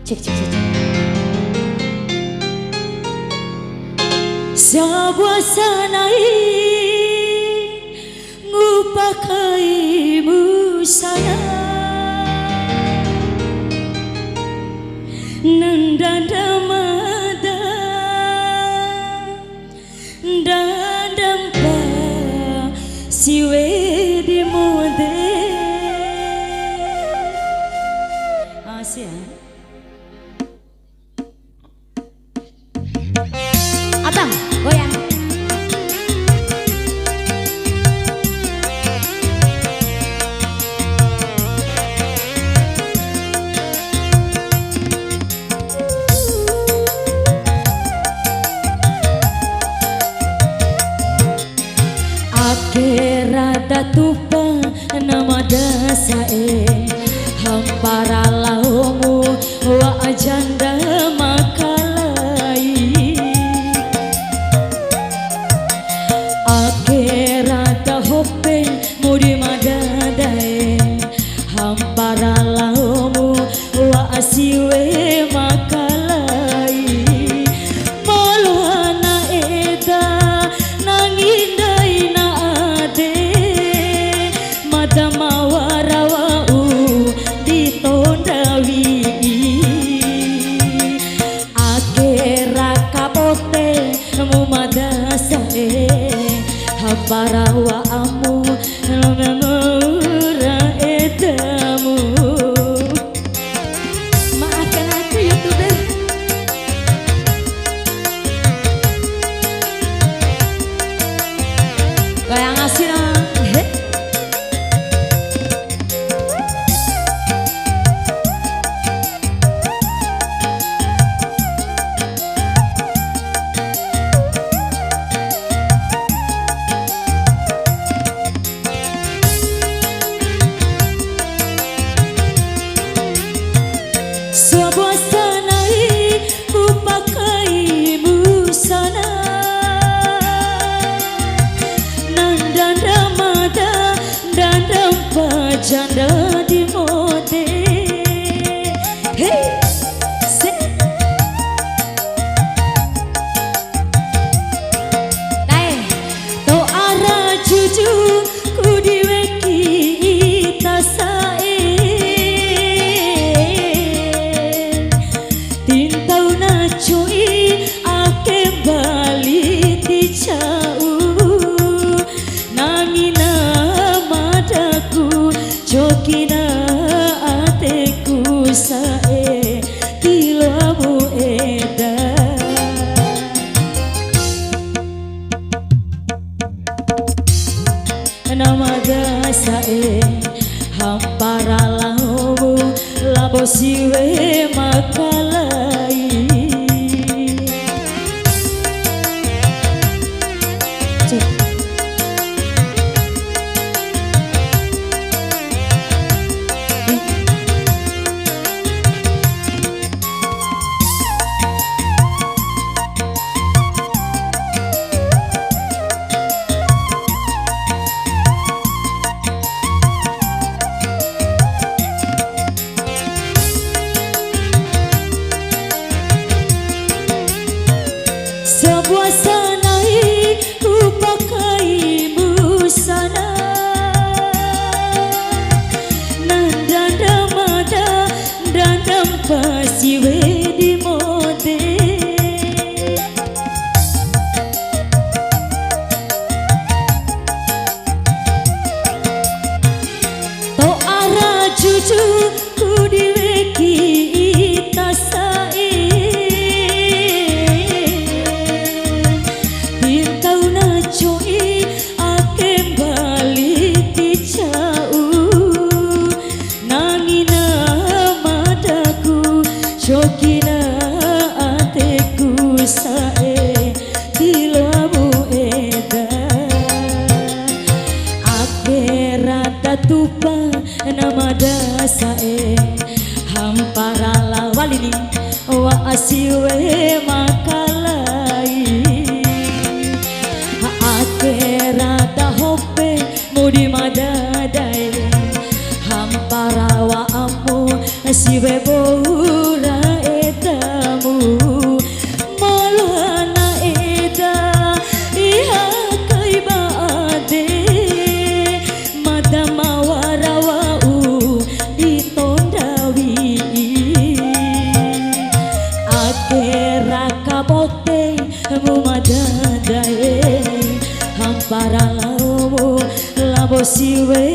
Cek cek cek. Sebuah sanai ngupakaimu sana nandanda mada dandampa siwe di mode Asia Abang goyang Rada tupa nama dasae hampara laumu wa ajanda makalai rada hope mudi madadae hampara laumu wa asiwe makalai maluhana eda nangindai mawarawau ditondawi akera kapote mumadasae habarawa amu namura edamu maafkan aku YouTuber kayak ngasih janda di mode hey to ara juju ku diweki tasae tintau na cuy ake bali ti cau nangina madaku Jokina ateku sae tilamu eda nama dasae hampara laumu labo siwe makalai sebuah sanai ku pakai busana nandanda mada dandam pasiwe di mode to ara cucu ku diweki tasae Jokina ateku sae tilamu eda akera tupa nama dasae hampara lawalini wa asiwe makalai akera hope mudi madadai hampara wa amu siwe bora kera kabote mumadadae hampara laumu labo siwe